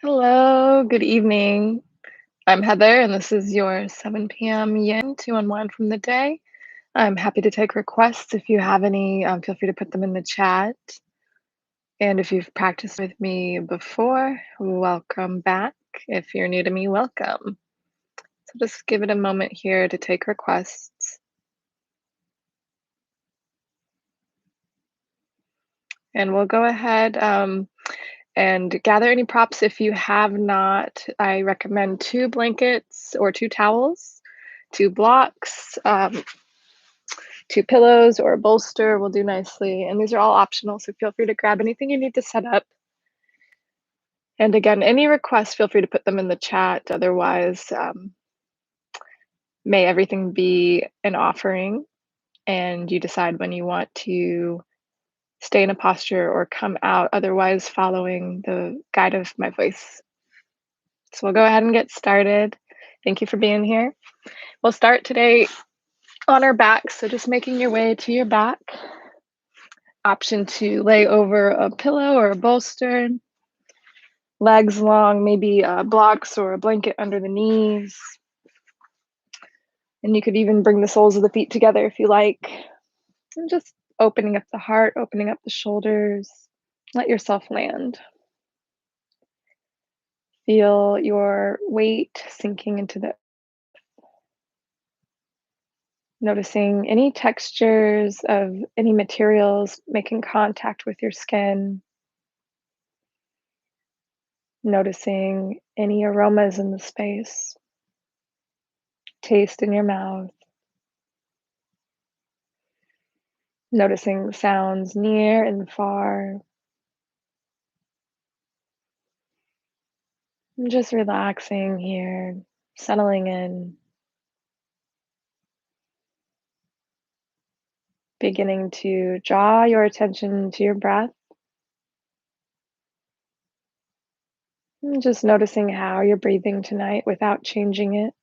Hello, good evening. I'm Heather, and this is your 7 p.m. yin to unwind from the day. I'm happy to take requests. If you have any, feel free to put them in the chat. And if you've practiced with me before, welcome back. If you're new to me, welcome. So just give it a moment here to take requests. And we'll go ahead and gather any props. If you have not, I recommend two blankets or two towels, two blocks. Two pillows or a bolster will do nicely. And these are all optional, so feel free to grab anything you need to set up. And again, any requests, feel free to put them in the chat. Otherwise, may everything be an offering and you decide when you want to stay in a posture or come out, otherwise, following the guide of my voice. So we'll go ahead and get started. Thank you for being here. We'll start today on our back. So just making your way to your back. Option to lay over a pillow or a bolster, legs long, maybe blocks or a blanket under the knees. And you could even bring the soles of the feet together if you like. And just opening up the heart, opening up the shoulders. Let yourself land. Feel your weight sinking into the, noticing any textures of any materials making contact with your skin. Noticing any aromas in the space. Taste in your mouth. Noticing sounds near and far. And just relaxing here, settling in, beginning to draw your attention to your breath. And just noticing how you're breathing tonight without changing it.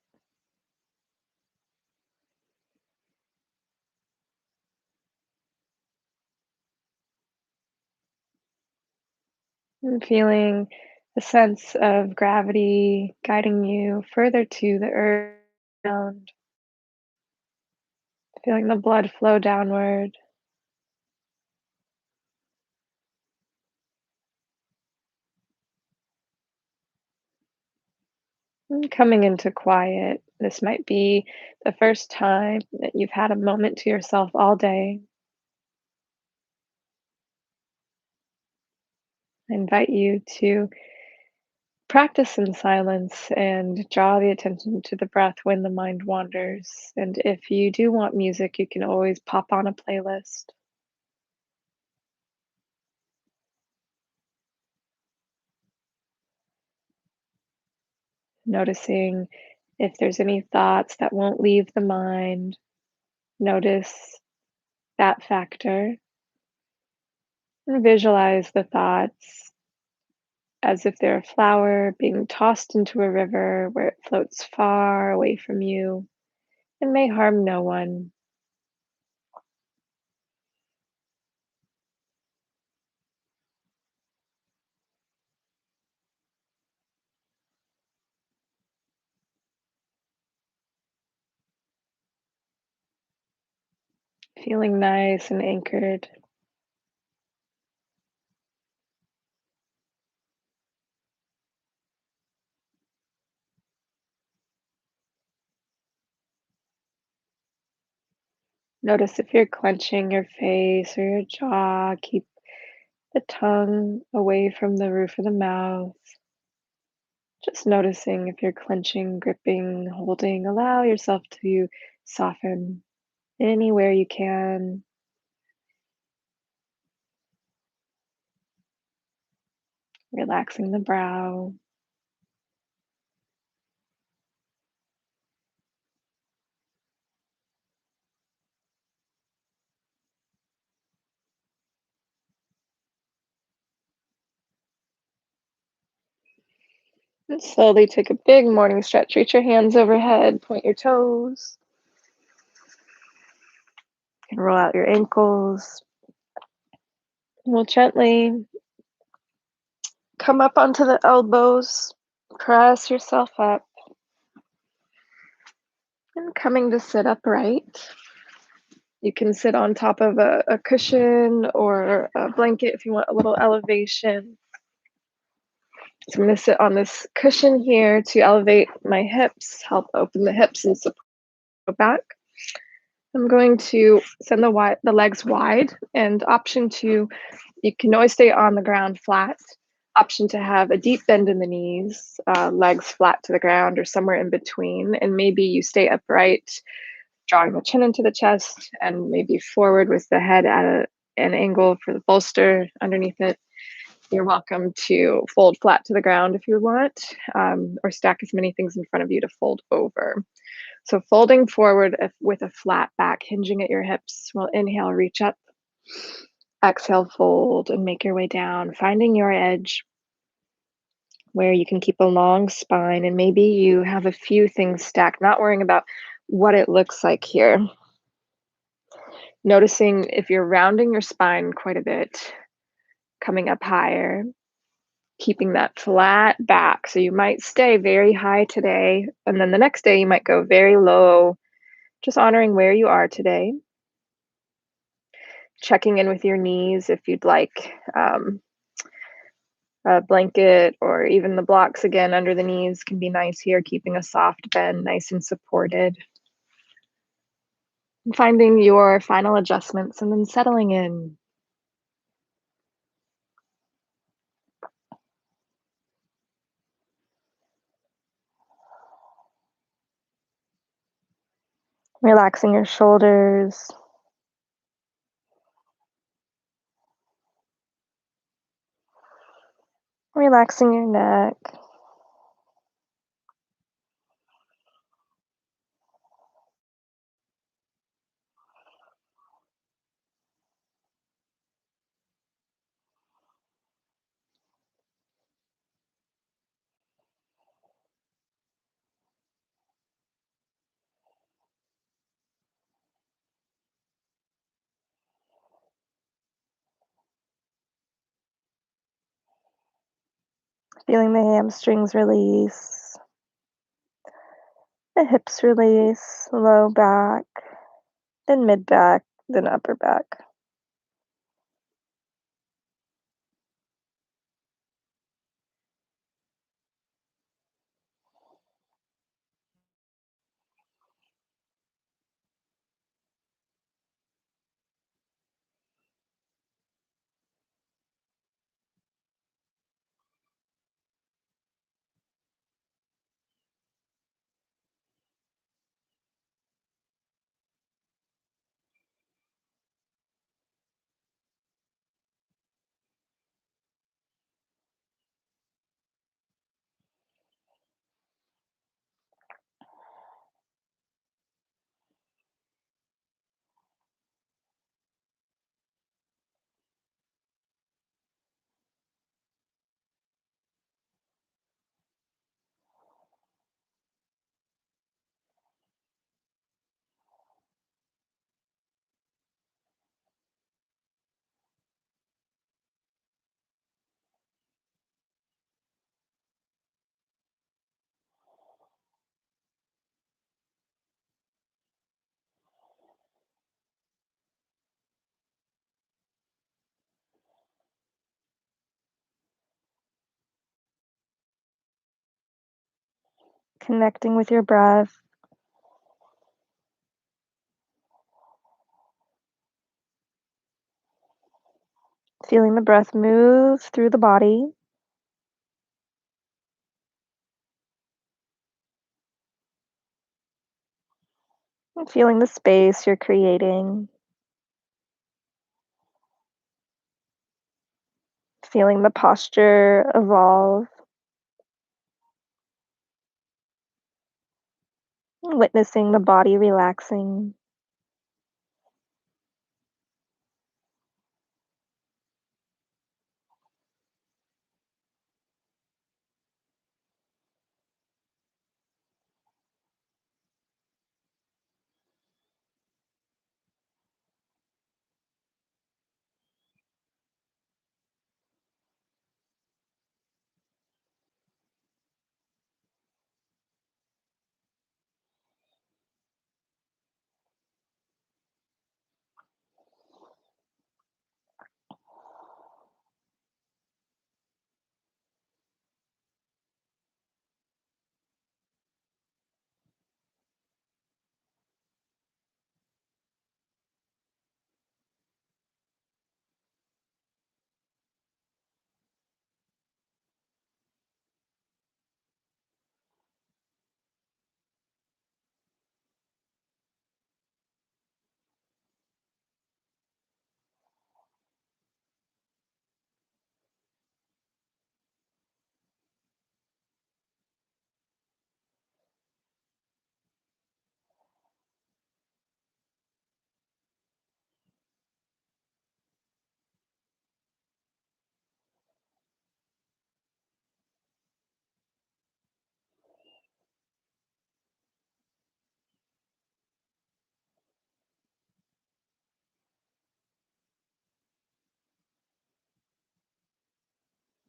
And feeling the sense of gravity guiding you further to the earth ground. Feeling the blood flow downward. And coming into quiet. This might be the first time that you've had a moment to yourself all day. I invite you to practice in silence and draw the attention to the breath when the mind wanders. And if you do want music, you can always pop on a playlist. Noticing if there's any thoughts that won't leave the mind. Notice that factor and visualize the thoughts as if they're a flower being tossed into a river where it floats far away from you and may harm no one. Feeling nice and anchored. Notice if you're clenching your face or your jaw. Keep the tongue away from the roof of the mouth. Just noticing if you're clenching, gripping, holding. Allow yourself to soften anywhere you can. Relaxing the brow. And slowly take a big morning stretch. Reach your hands overhead, point your toes, and roll out your ankles. We'll gently Come up onto the elbows, press yourself up, and coming to sit upright. You can sit on top of a cushion or a blanket if you want a little elevation. So I'm going to sit on this cushion here to elevate my hips, help open the hips and support the back. I'm going to send the legs wide, and option two, you can always stay on the ground flat. Option to have a deep bend in the knees, legs flat to the ground or somewhere in between, and maybe you stay upright, drawing the chin into the chest, and maybe forward with the head at an angle for the bolster underneath it. You're welcome to fold flat to the ground if you want, or stack as many things in front of you to fold over. So folding forward with a flat back, hinging at your hips. We'll inhale, reach up. Exhale, fold, and make your way down, finding your edge where you can keep a long spine, and maybe you have a few things stacked, not worrying about what it looks like here. Noticing if you're rounding your spine quite a bit, coming up higher, keeping that flat back. So you might stay very high today, and then the next day you might go very low, just honoring where you are today. Checking in with your knees if you'd like a blanket or even the blocks again under the knees can be nice here, keeping a soft bend nice and supported. And finding your final adjustments and then settling in. Relaxing your shoulders. Relaxing your neck. Feeling the hamstrings release. The hips release, low back, then mid back, then upper back. Connecting with your breath. Feeling the breath move through the body. And feeling the space you're creating. Feeling the posture evolve. Witnessing the body relaxing.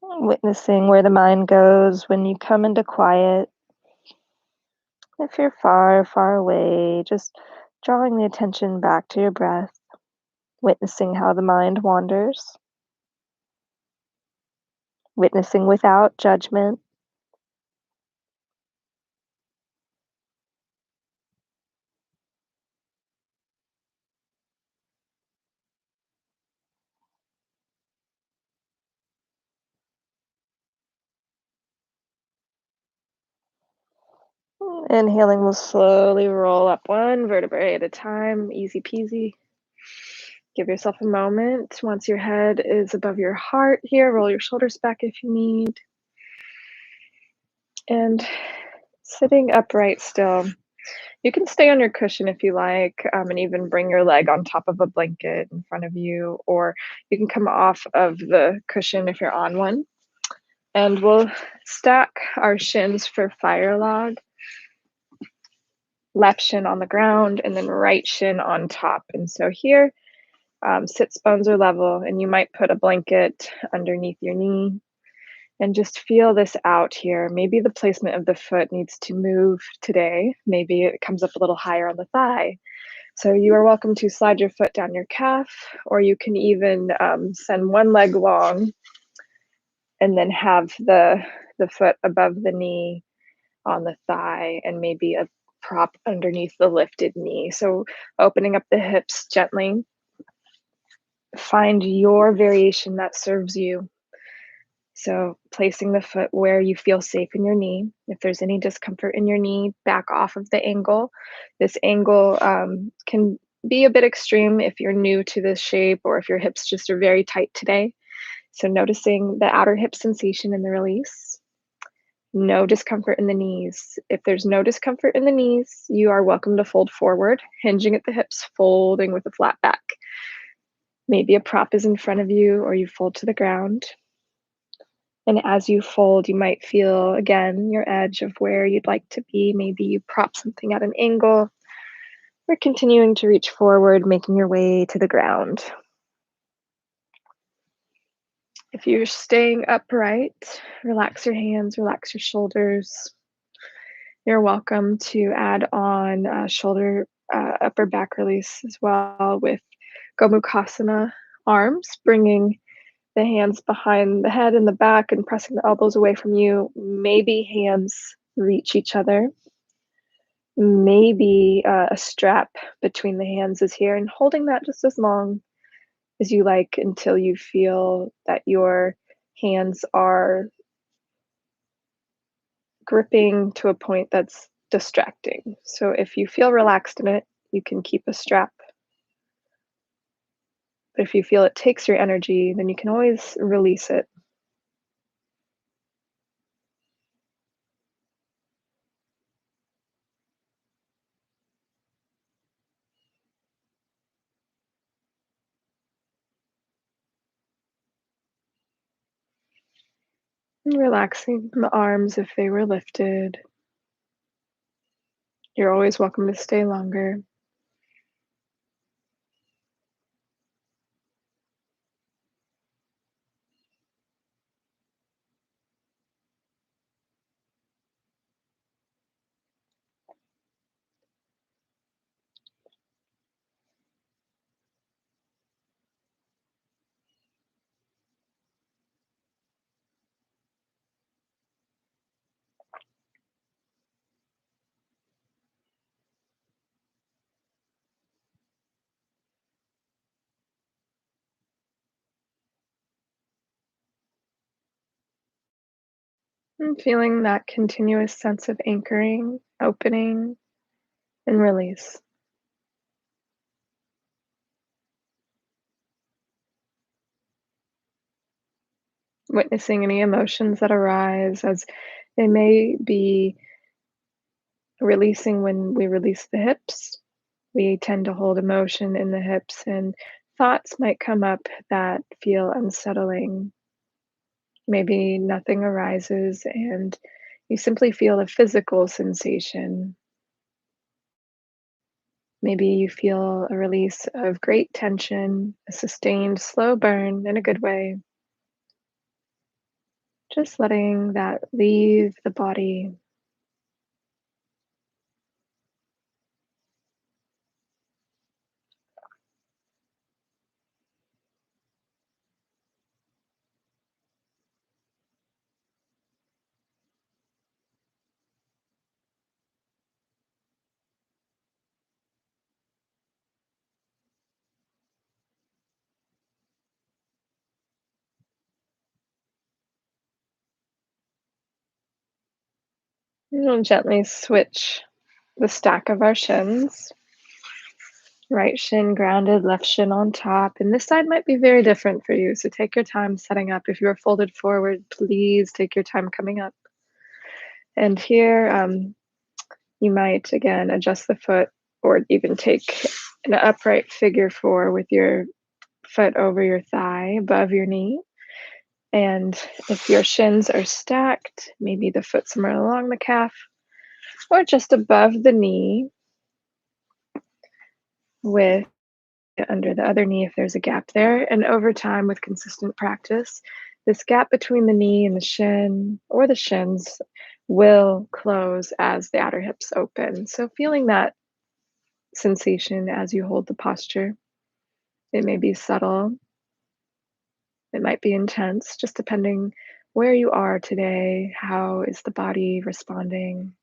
Witnessing where the mind goes when you come into quiet. If you're far, far away, just drawing the attention back to your breath, witnessing how the mind wanders, witnessing without judgment, inhaling will slowly roll up one vertebrae at a time, easy peasy. Give yourself a moment. Once your head is above your heart here, roll your shoulders back if you need. And sitting upright still. You can stay on your cushion if you like, and even bring your leg on top of a blanket in front of you, or you can come off of the cushion if you're on one. And we'll stack our shins for fire log, left shin on the ground, and then right shin on top. And so here, sits bones are level, and you might put a blanket underneath your knee and just feel this out here. Maybe the placement of the foot needs to move today. Maybe it comes up a little higher on the thigh. So you are welcome to slide your foot down your calf, or you can even send one leg long and then have the foot above the knee on the thigh and maybe a prop underneath the lifted knee. So opening up the hips gently. Find your variation that serves you. So placing the foot where you feel safe in your knee. If there's any discomfort in your knee, back off of the angle. This angle can be a bit extreme if you're new to this shape or if your hips just are very tight today. So noticing the outer hip sensation in the release. No discomfort in the knees. If there's no discomfort in the knees, you are welcome to fold forward, hinging at the hips, folding with a flat back. Maybe a prop is in front of you or you fold to the ground. And as you fold, you might feel again your edge of where you'd like to be. Maybe you prop something at an angle or continuing to reach forward, making your way to the ground. If you're staying upright, relax your hands, relax your shoulders. You're welcome to add on shoulder, upper back release as well with Gomukhasana arms, bringing the hands behind the head and the back and pressing the elbows away from you. Maybe hands reach each other. Maybe a strap between the hands is here, and holding that just as long as you like until you feel that your hands are gripping to a point that's distracting. So if you feel relaxed in it, you can keep a strap. But if you feel it takes your energy, then you can always release it. And relaxing the arms if they were lifted. You're always welcome to stay longer. And feeling that continuous sense of anchoring, opening, and release. Witnessing any emotions that arise as they may be releasing when we release the hips. We tend to hold emotion in the hips, and thoughts might come up that feel unsettling. Maybe nothing arises, and you simply feel a physical sensation. Maybe you feel a release of great tension, a sustained slow burn in a good way. Just letting that leave the body. We'll gently switch the stack of our shins. Right shin grounded, left shin on top. And this side might be very different for you. So take your time setting up. If you're folded forward, please take your time coming up. And here, you might again adjust the foot or even take an upright figure four with your foot over your thigh above your knee. And if your shins are stacked, maybe the foot somewhere along the calf or just above the knee with under the other knee if there's a gap there. And over time, with consistent practice, this gap between the knee and the shin or the shins will close as the outer hips open. So, feeling that sensation as you hold the posture, it may be subtle, it might be intense, just depending where you are today. How is the body responding?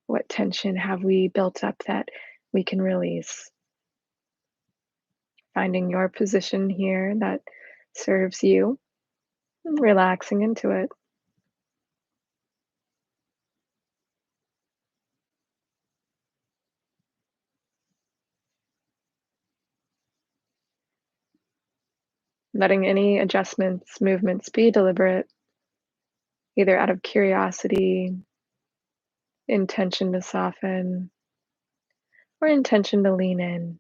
What tension have we built up that we can release? Finding your position here that serves you, and relaxing into it. Letting any adjustments, movements be deliberate, either out of curiosity, intention to soften, or intention to lean in.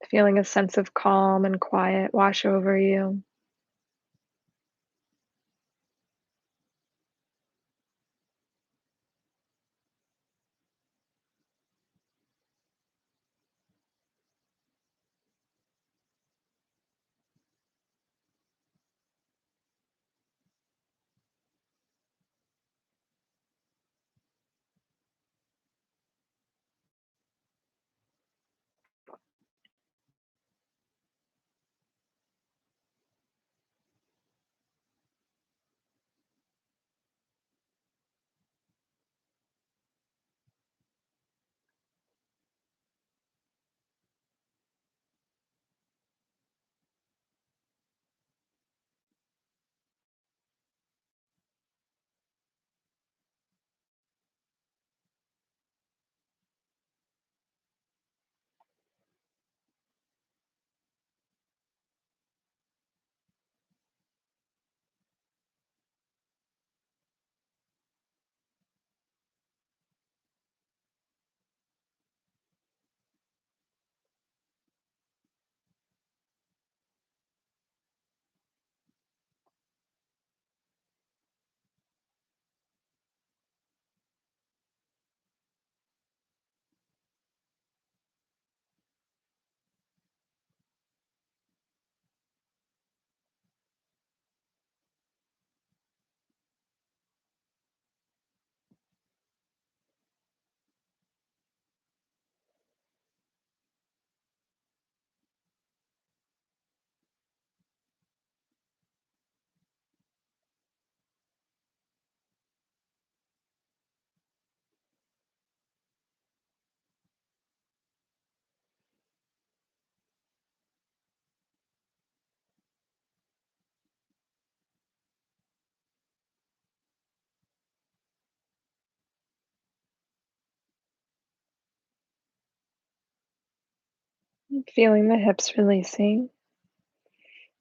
Feeling a sense of calm and quiet wash over you. Feeling the hips releasing.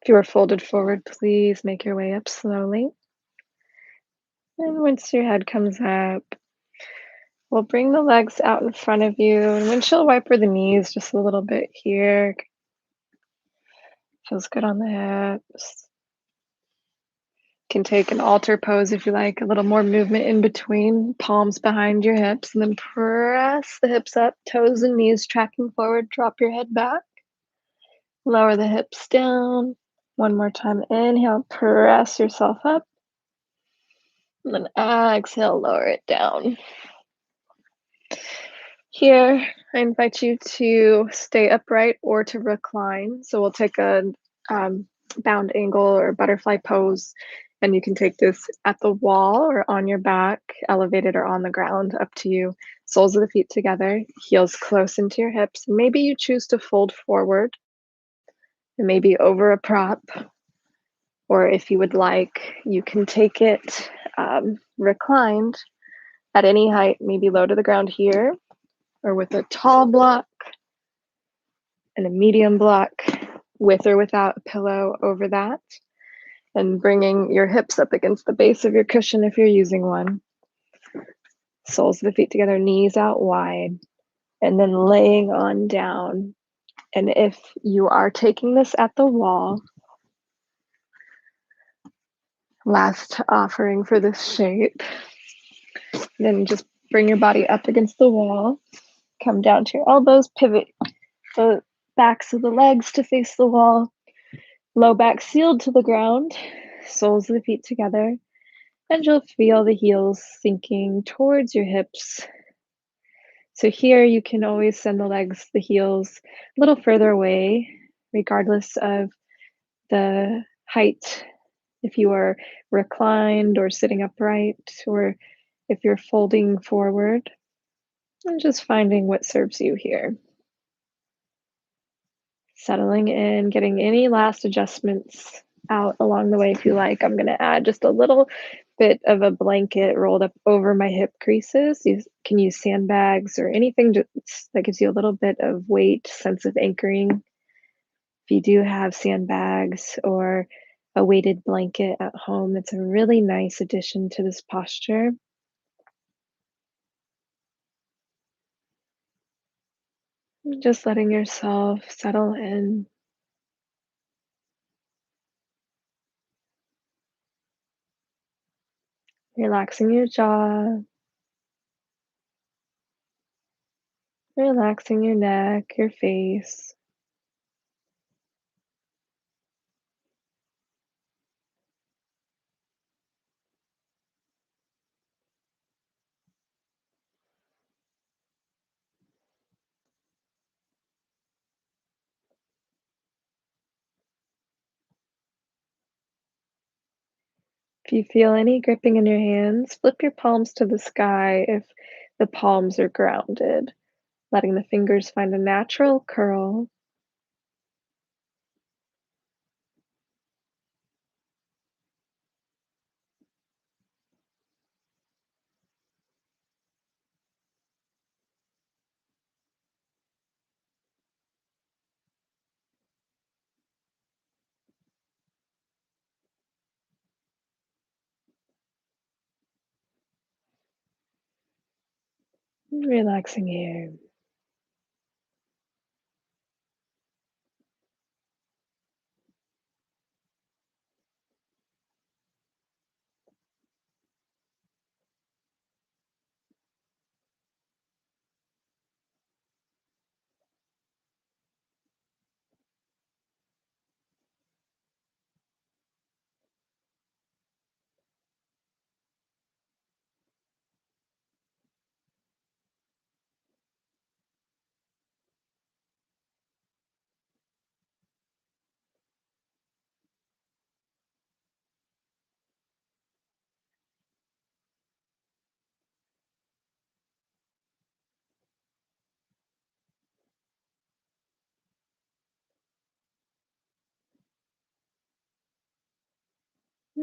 If you are folded forward, please make your way up slowly. And once your head comes up, we'll bring the legs out in front of you and windshield wiper the knees just a little bit here. Feels good on the hips. Can take an altar pose if you like, a little more movement in between, palms behind your hips, and then press the hips up, toes and knees tracking forward. Drop your head back, lower the hips down. One more time, inhale, press yourself up, and then exhale, lower it down. Here, I invite you to stay upright or to recline. So we'll take a um, bound angle or butterfly pose, and you can take this at the wall or on your back, elevated or on the ground, up to you. Soles of the feet together, heels close into your hips. Maybe you choose to fold forward, and maybe over a prop, or if you would like, you can take it reclined at any height, maybe low to the ground here, or with a tall block and a medium block, with or without a pillow over that, and bringing your hips up against the base of your cushion if you're using one. Soles of the feet together, knees out wide, and then laying on down. And if you are taking this at the wall, last offering for this shape, then just bring your body up against the wall, come down to your elbows, pivot the backs of the legs to face the wall, low back sealed to the ground, soles of the feet together, and you'll feel the heels sinking towards your hips. So here you can always send the legs, the heels a little further away, regardless of the height. If you are reclined or sitting upright, or if you're folding forward, and just finding what serves you here. Settling in, getting any last adjustments out along the way if you like. I'm going to add just a little bit of a blanket rolled up over my hip creases. You can use sandbags or anything that gives you a little bit of weight, sense of anchoring. If you do have sandbags or a weighted blanket at home, it's a really nice addition to this posture. Just letting yourself settle in, relaxing your jaw, relaxing your neck, your face. If you feel any gripping in your hands, flip your palms to the sky if the palms are grounded, letting the fingers find a natural curl. Relaxing here.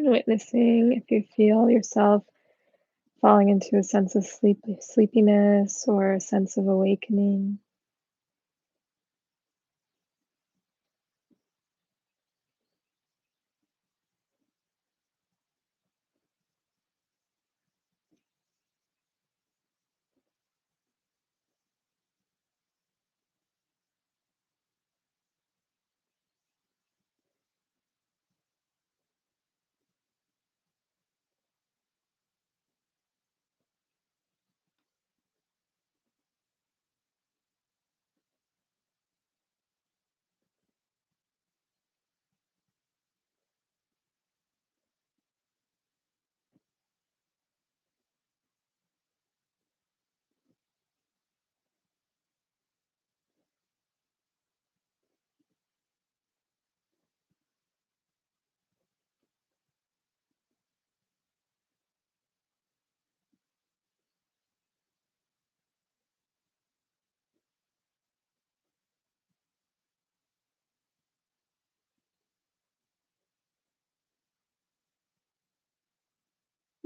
Witnessing if you feel yourself falling into a sense of sleepiness or a sense of awakening.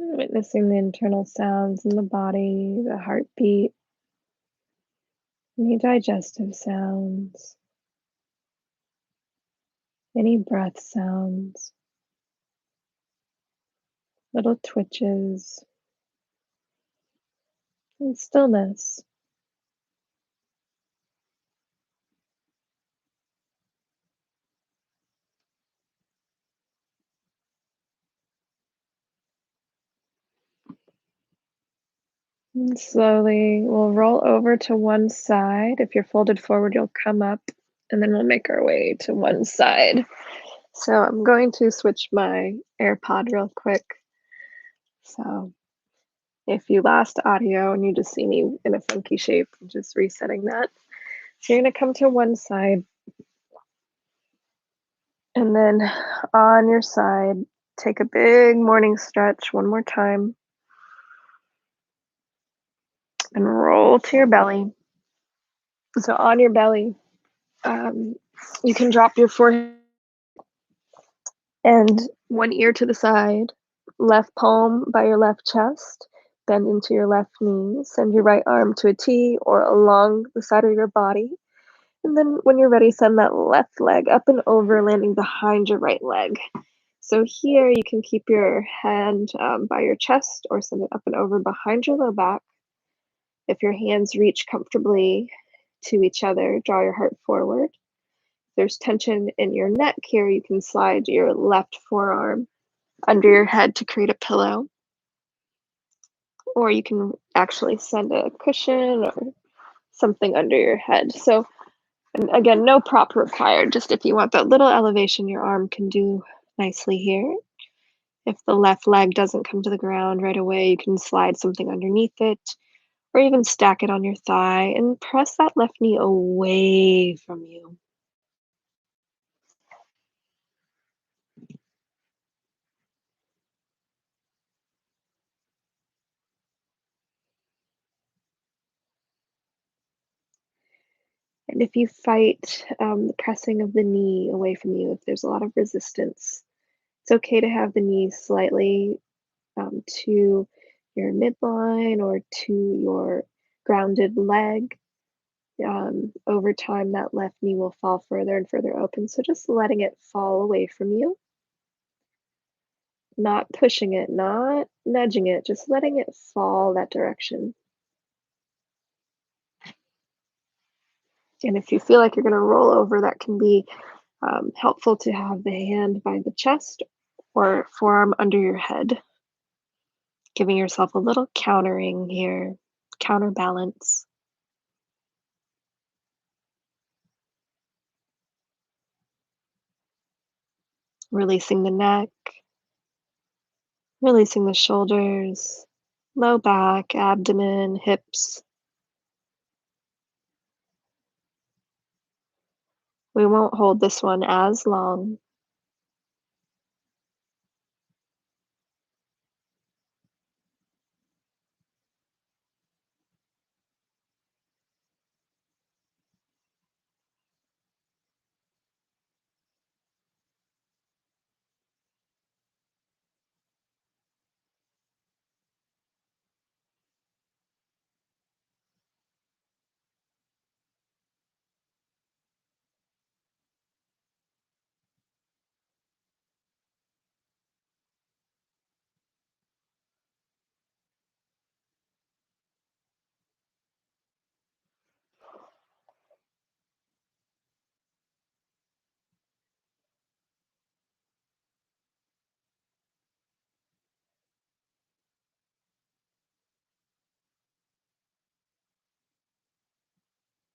Witnessing the internal sounds in the body, the heartbeat, any digestive sounds, any breath sounds, little twitches, and stillness. And slowly we'll roll over to one side. If you're folded forward, you'll come up, and then we'll make our way to one side. So I'm going to switch my AirPod real quick. So if you lost audio and you just see me in a funky shape, I'm just resetting that. So you're going to come to one side, and then on your side, take a big morning stretch one more time and roll to your belly. So on your belly, um, you can drop your forehead and one ear to the side, left palm by your left chest, bend into your left knee, send your right arm to a T or along the side of your body. And then when you're ready, send that left leg up and over, landing behind your right leg. So here you can keep your hand by your chest or send it up and over behind your low back. If your hands reach comfortably to each other, draw your heart forward. If there's tension in your neck here, you can slide your left forearm under your head to create a pillow, or you can actually send a cushion or something under your head. So, and again, no prop required, just if you want that little elevation, your arm can do nicely here. If the left leg doesn't come to the ground right away, you can slide something underneath it or even stack it on your thigh and press that left knee away from you. And if you fight the pressing of the knee away from you, if there's a lot of resistance, it's okay to have the knee slightly to your midline or to your grounded leg. Over time, that left knee will fall further and further open. So just letting it fall away from you, not pushing it, not nudging it, just letting it fall that direction. And if you feel like you're going to roll over, that can be helpful to have the hand by the chest or forearm under your head, giving yourself a little countering here, counterbalance, releasing the neck, releasing the shoulders, low back, abdomen, hips. We won't hold this one as long.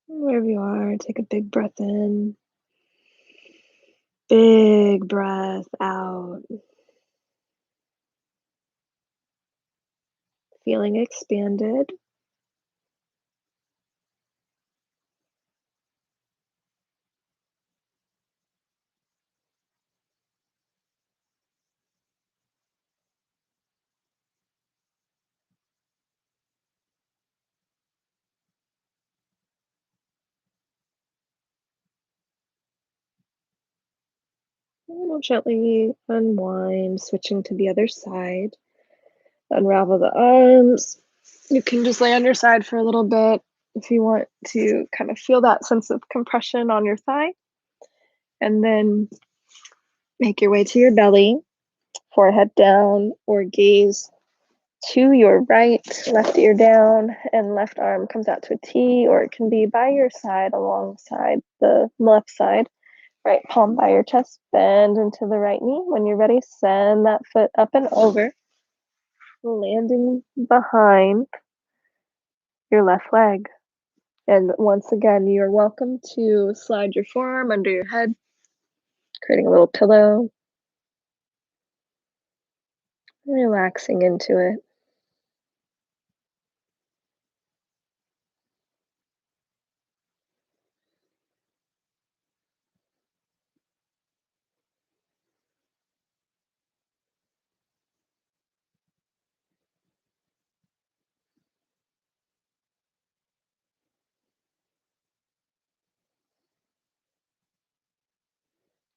Wherever you are, take a big breath in, big breath out, feeling expanded. And we'll gently unwind, switching to the other side. Unravel the arms. You can just lay on your side for a little bit if you want to kind of feel that sense of compression on your thigh. And then make your way to your belly, forehead down, or gaze to your right, left ear down, and left arm comes out to a T, or it can be by your side alongside the left side. Right palm by your chest, bend into the right knee. When you're ready, send that foot up and over, landing behind your left leg. And once again, you're welcome to slide your forearm under your head, creating a little pillow, relaxing into it.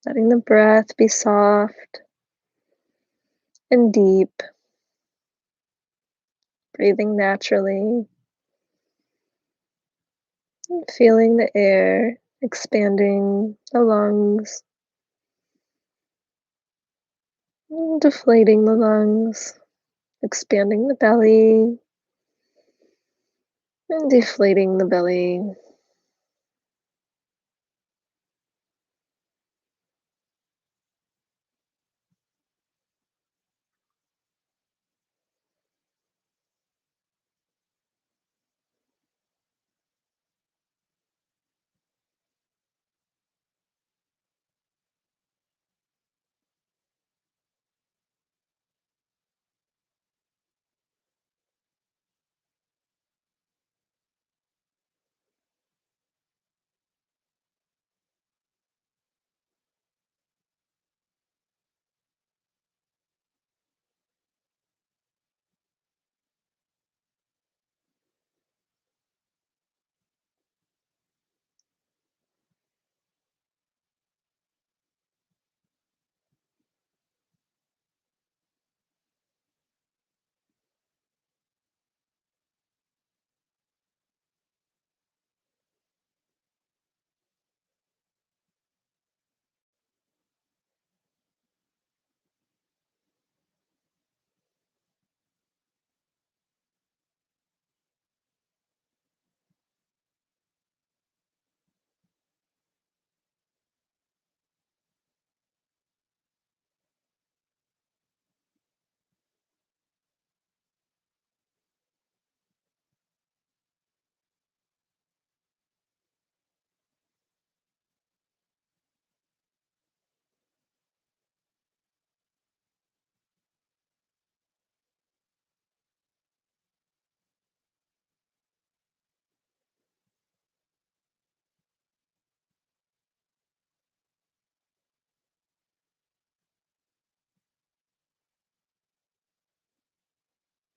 Letting the breath be soft and deep, breathing naturally, feeling the air expanding the lungs, deflating the lungs, expanding the belly, and deflating the belly.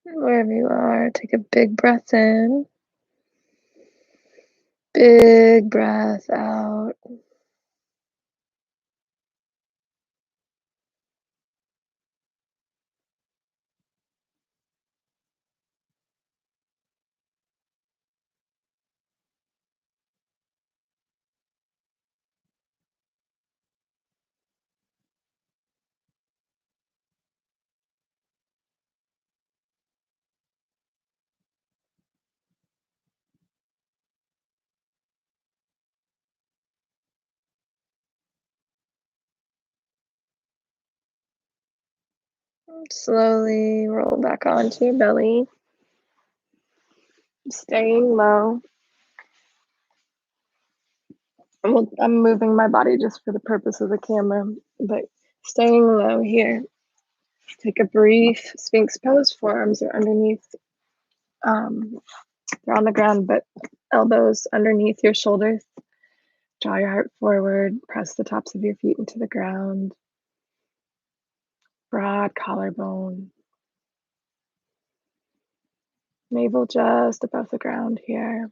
Wherever you are, take a big breath in, big breath out. Slowly roll back onto your belly, staying low. I'm moving my body just for the purpose of the camera, but staying low here. Take a brief Sphinx pose. Forearms are underneath, they're on the ground, but elbows underneath your shoulders. Draw your heart forward, press the tops of your feet into the ground. Broad collarbone. Navel just above the ground here.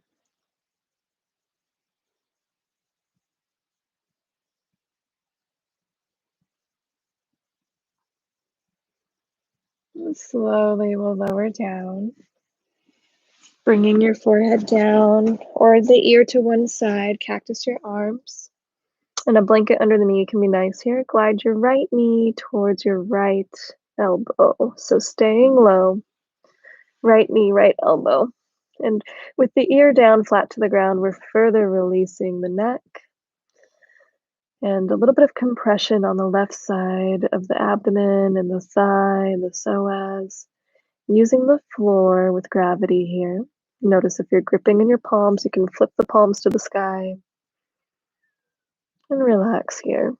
Slowly we'll lower down, bringing your forehead down or the ear to one side, cactus your arms. And a blanket under the knee can be nice here. Glide your right knee towards your right elbow. So staying low, right knee, right elbow. And with the ear down flat to the ground, we're further releasing the neck and a little bit of compression on the left side of the abdomen and the thigh and the psoas. Using the floor with gravity here. Notice if you're gripping in your palms, you can flip the palms to the sky and relax here.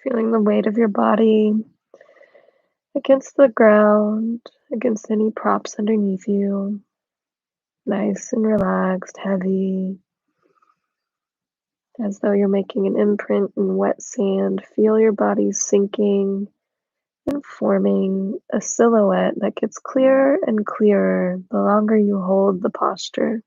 Feeling the weight of your body against the ground, against any props underneath you. Nice and relaxed, heavy, as though you're making an imprint in wet sand. Feel your body sinking and forming a silhouette that gets clearer and clearer the longer you hold the posture.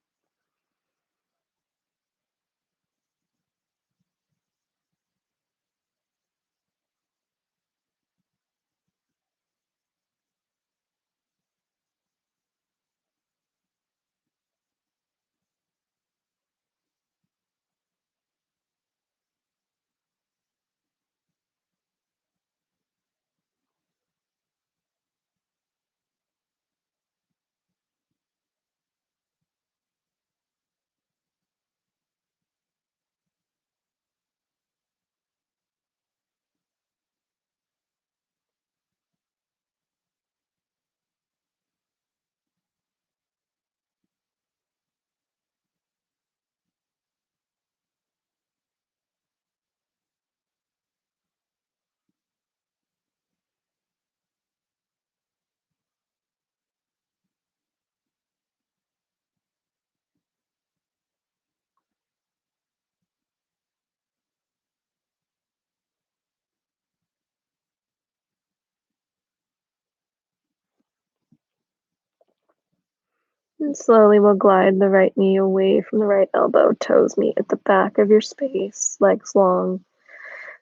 And slowly we'll glide the right knee away from the right elbow, toes meet at the back of your space, legs long.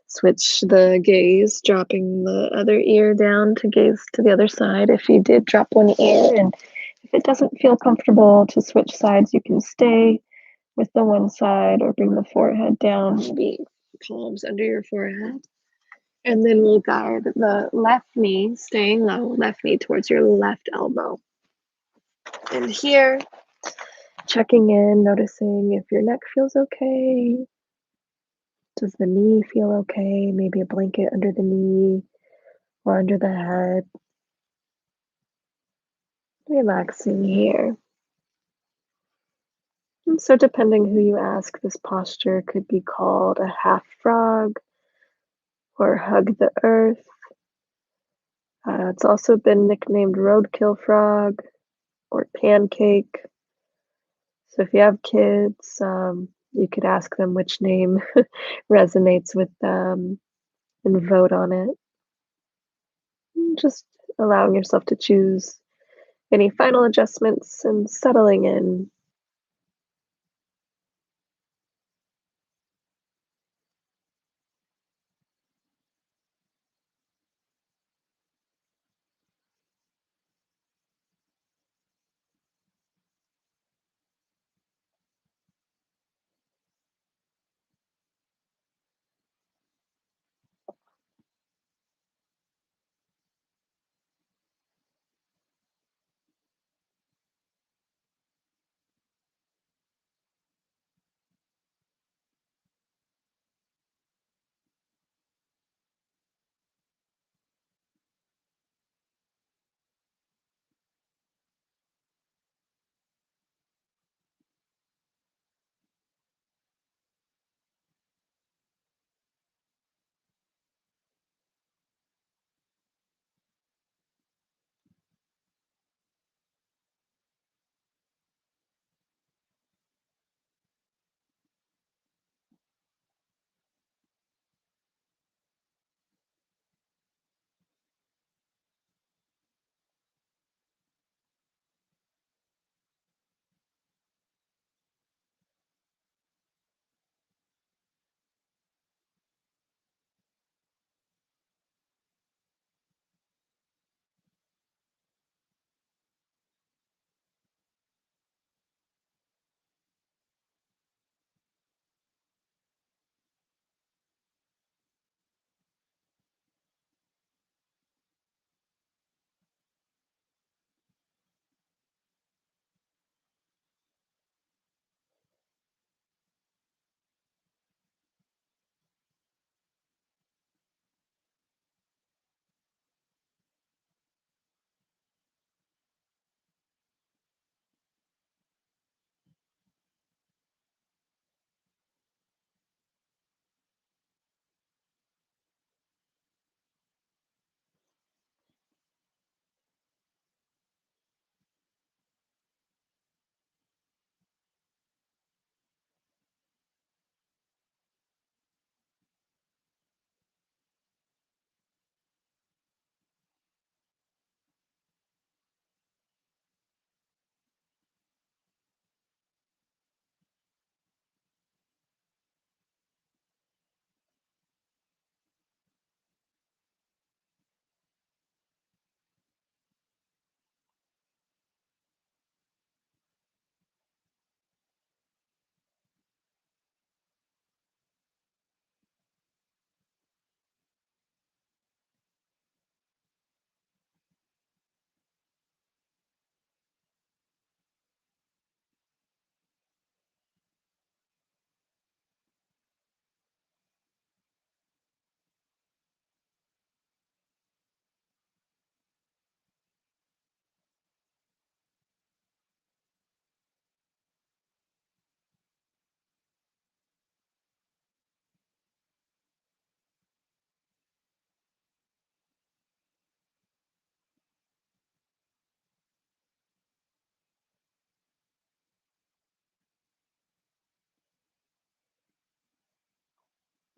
Switch the gaze, dropping the other ear down to gaze to the other side. If you did drop one ear, and if it doesn't feel comfortable to switch sides, you can stay with the one side or bring the forehead down, maybe palms under your forehead. And then we'll guide the left knee, staying low, left knee towards your left elbow. And here, checking in, noticing if your neck feels okay. Does the knee feel okay? Maybe a blanket under the knee or under the head. Relaxing here. And so, depending who you ask, this posture could be called a half frog or hug the earth. It's also been nicknamed roadkill frog or pancake. So if you have kids, you could ask them which name resonates with them and vote on it. Just allowing yourself to choose any final adjustments and settling in.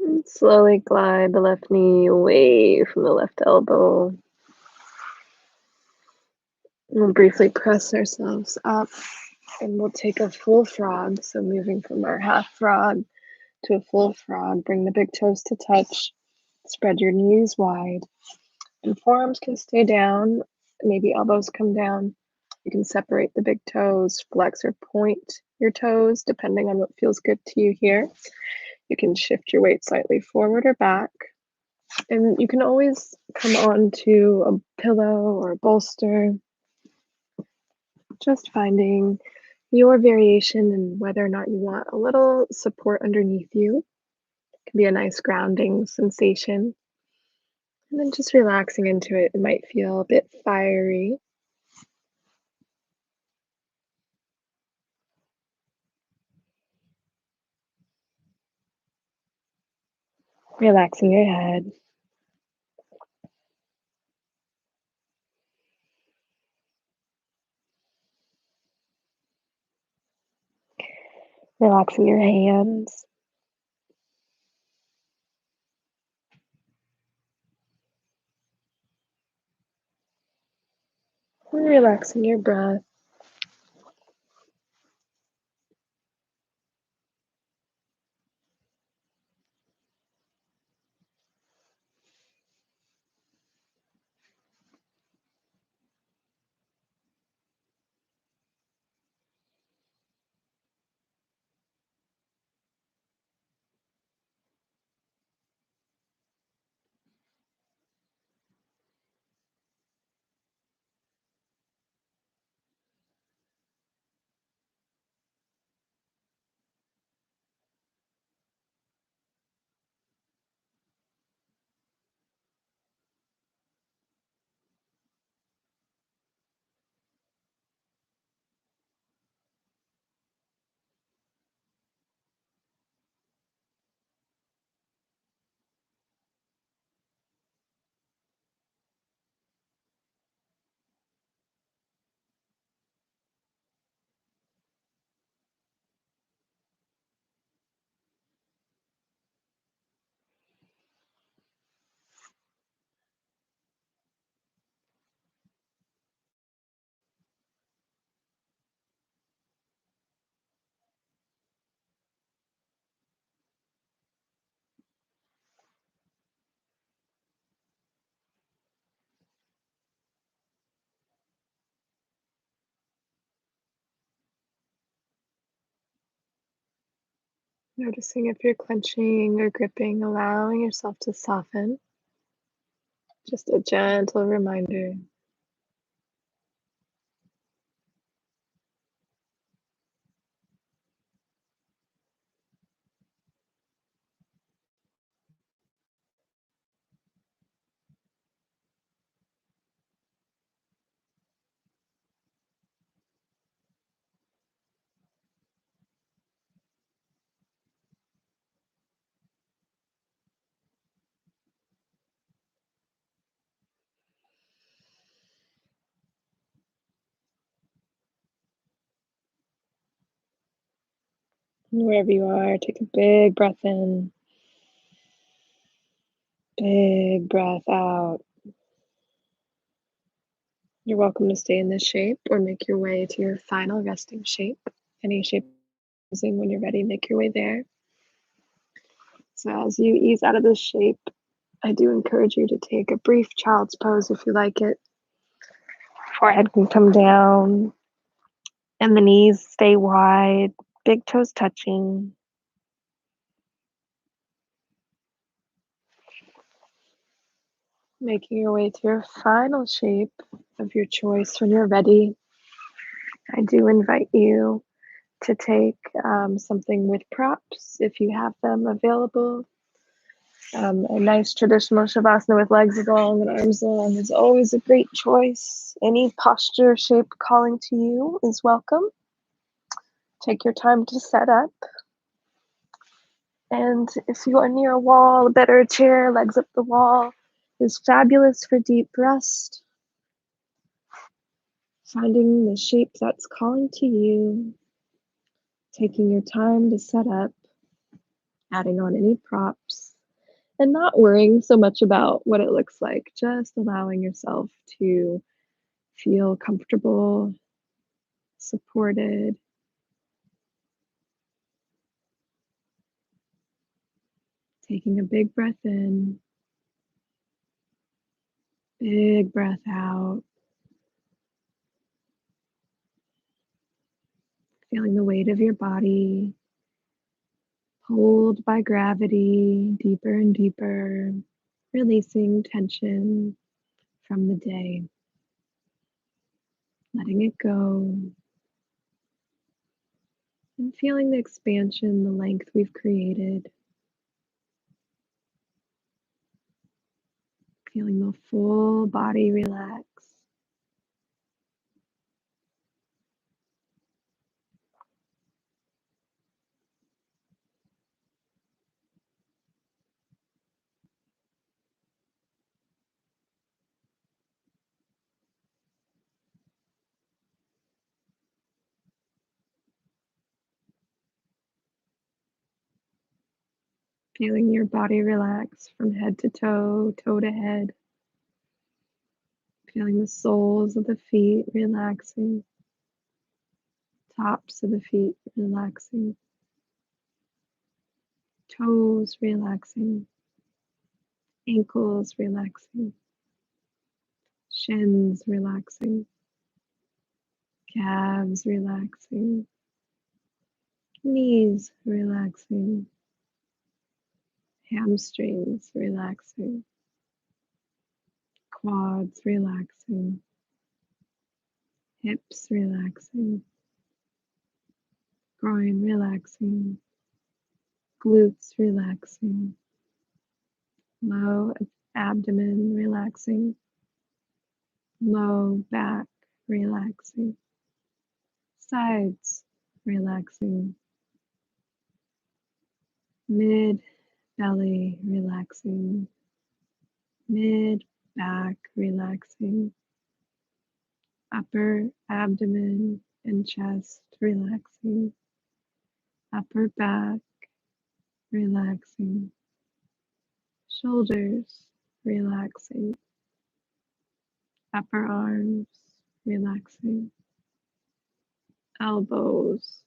And slowly glide the left knee away from the left elbow. We'll briefly press ourselves up and we'll take a full frog. So moving from our half frog to a full frog, bring the big toes to touch, spread your knees wide, and forearms can stay down, maybe elbows come down. You can separate the big toes, flex or point your toes, depending on what feels good to you here. You can shift your weight slightly forward or back. And you can always come onto a pillow or a bolster, just finding your variation and whether or not you want a little support underneath you. It can be a nice grounding sensation. And then just relaxing into it. It might feel a bit fiery. Relaxing your head. Relaxing your hands, relaxing your breath. Noticing if you're clenching or gripping, allowing yourself to soften. Just a gentle reminder. And wherever you are, take a big breath in, big breath out. You're welcome to stay in this shape or make your way to your final resting shape. Any shape using when you're ready, make your way there. So as you ease out of this shape, I do encourage you to take a brief child's pose if you like it. Forehead can come down and the knees stay wide, big toes touching. Making your way to your final shape of your choice. When you're ready, I do invite you to take something with props if you have them available. A nice traditional shavasana with legs long and arms long is always a great choice. Any posture shape calling to you is welcome. Take your time to set up. And if you are near a wall, a better chair, legs up the wall is fabulous for deep rest. Finding the shape that's calling to you, taking your time to set up, adding on any props, and not worrying so much about what it looks like, just allowing yourself to feel comfortable, supported. Taking a big breath in, big breath out, feeling the weight of your body pulled by gravity deeper and deeper, releasing tension from the day, letting it go, and feeling the expansion, the length we've created, feeling the full body relax. Feeling your body relax from head to toe, toe to head. Feeling the soles of the feet relaxing, tops of the feet relaxing, toes relaxing, ankles relaxing, shins relaxing, calves relaxing, knees relaxing, hamstrings relaxing, quads relaxing, hips relaxing, groin relaxing, glutes relaxing, low abdomen relaxing, low back relaxing, sides relaxing, mid belly relaxing, mid back relaxing, upper abdomen and chest relaxing, upper back relaxing, shoulders relaxing, upper arms relaxing, elbows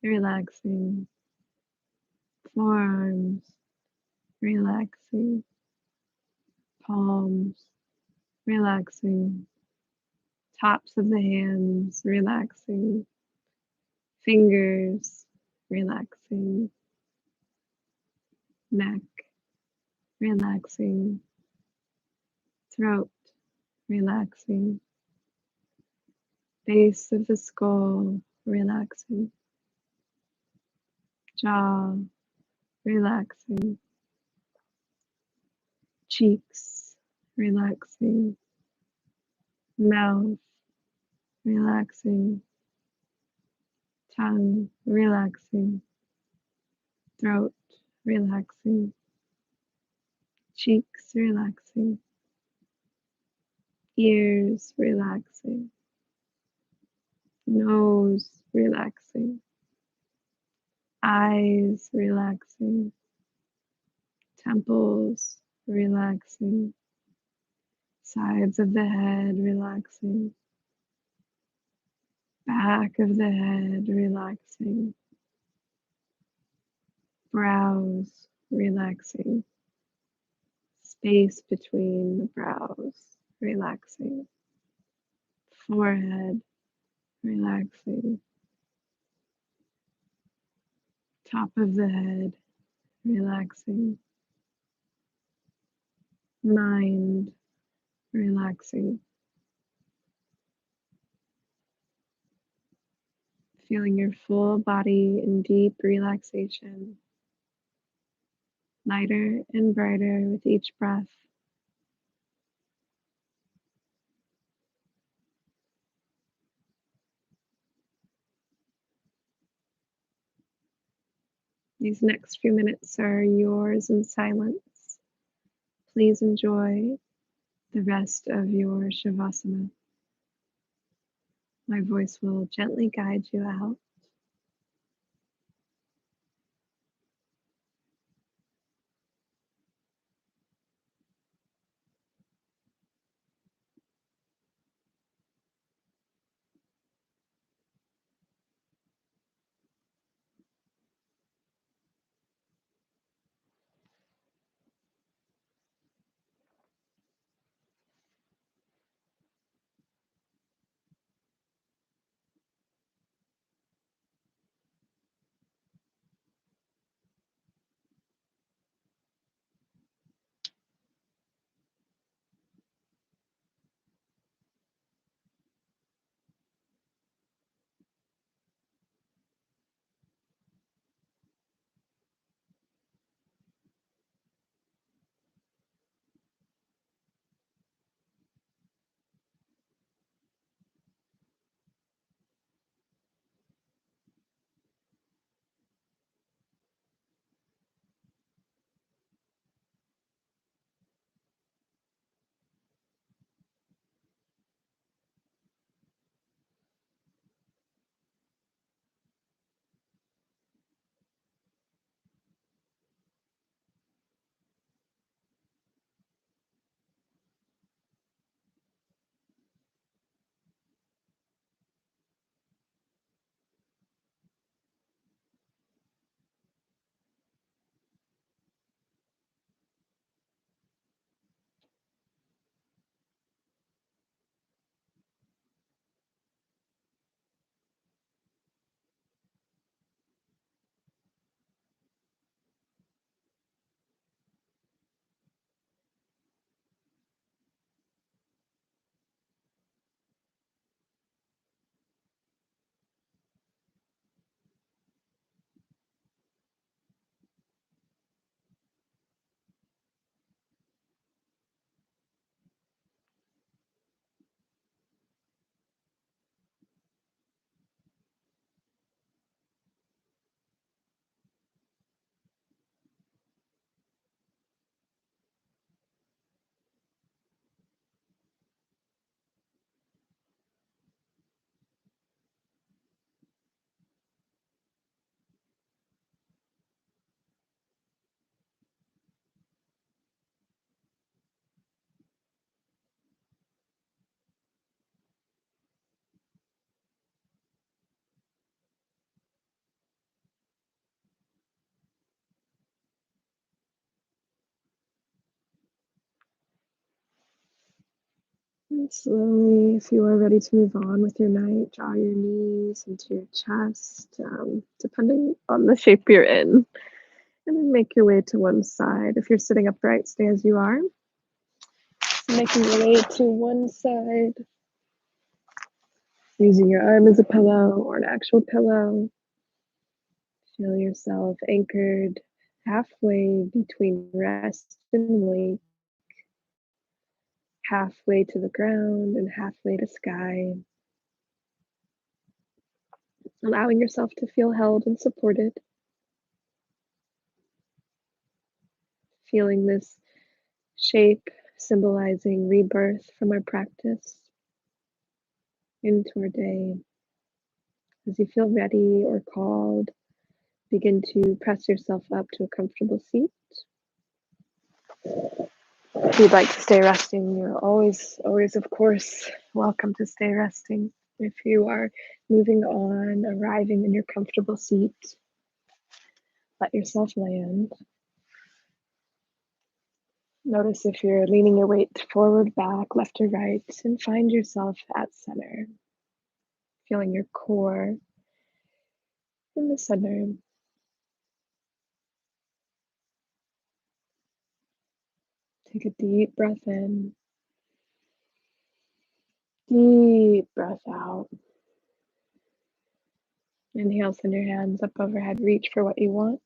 relaxing, forearms relaxing, palms relaxing, tops of the hands relaxing, fingers relaxing, neck relaxing, throat relaxing, base of the skull relaxing, jaw relaxing, cheeks relaxing, mouth relaxing, tongue relaxing, throat relaxing, cheeks relaxing, ears relaxing, nose relaxing, eyes relaxing, temples relaxing, sides of the head relaxing, back of the head relaxing, brows relaxing, space between the brows relaxing, forehead relaxing, top of the head relaxing, mind relaxing, feeling your full body in deep relaxation, lighter and brighter with each breath. These next few minutes are yours in silence. Please enjoy the rest of your Shavasana. My voice will gently guide you out. And slowly, if you are ready to move on with your night, draw your knees into your chest, depending on the shape you're in. And then make your way to one side. If you're sitting upright, stay as you are. So making your way to one side, using your arm as a pillow or an actual pillow. Feel yourself anchored halfway between rest and wake, halfway to the ground and halfway to sky, allowing yourself to feel held and supported, feeling this shape symbolizing rebirth from our practice into our day. As you feel ready or called, begin to press yourself up to a comfortable seat. If you'd like to stay resting, you're always, of course, welcome to stay resting. If you are moving on, arriving in your comfortable seat, let yourself land. Notice if you're leaning your weight forward, back, left, or right, and find yourself at center, feeling your core in the center. Take a deep breath in, deep breath out. Inhale, send your hands up overhead, reach for what you want.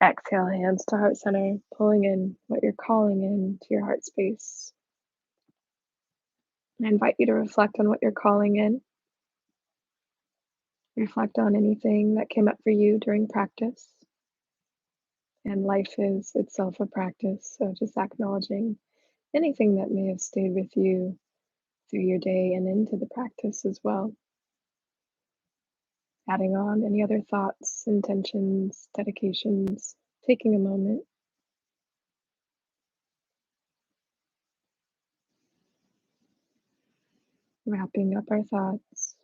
Exhale, hands to heart center, pulling in what you're calling in to your heart space. I invite you to reflect on what you're calling in. Reflect on anything that came up for you during practice. And life is itself a practice, so just acknowledging anything that may have stayed with you through your day and into the practice as well. Adding on any other thoughts, intentions, dedications, taking a moment. Wrapping up our thoughts.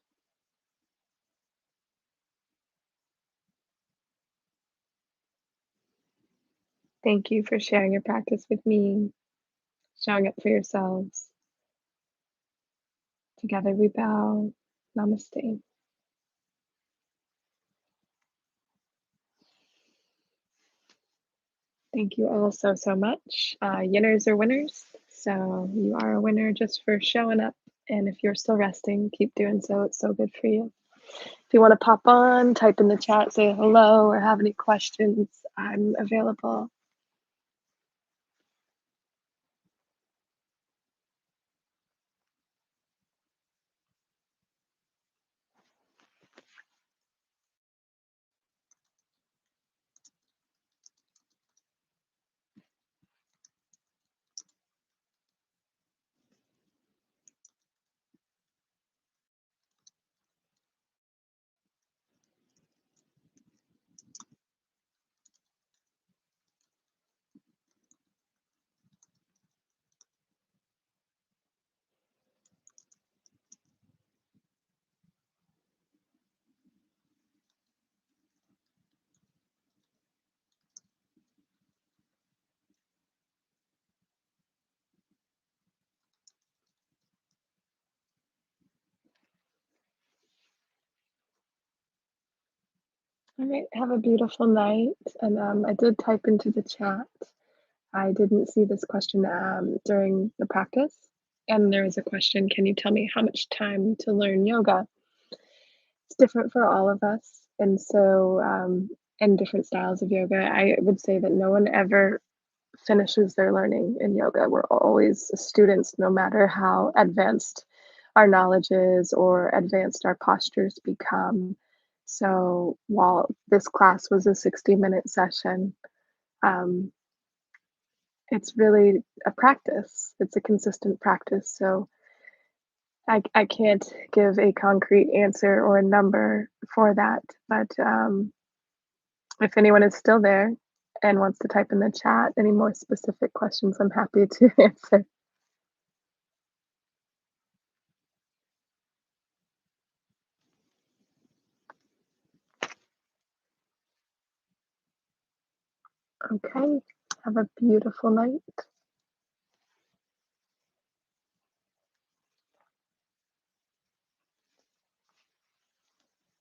Thank you for sharing your practice with me, showing up for yourselves. Together we bow. Namaste. Thank you all so much. Yinners are winners. So you are a winner just for showing up. And if you're still resting, keep doing so. It's so good for you. If you want to pop on, type in the chat, say hello, or have any questions, I'm available. All right, have a beautiful night. And I did type into the chat. I didn't see this question during the practice. And there was a question, can you tell me how much time to learn yoga? It's different for all of us. And so, and different styles of yoga, I would say that no one ever finishes their learning in yoga. We're always students, no matter how advanced our knowledge is or advanced our postures become. So while this class was a 60-minute session, um, it's really a practice. It's a consistent practice. So I can't give a concrete answer or a number for that. But if anyone is still there and wants to type in the chat any more specific questions, I'm happy to answer. Okay, have a beautiful night.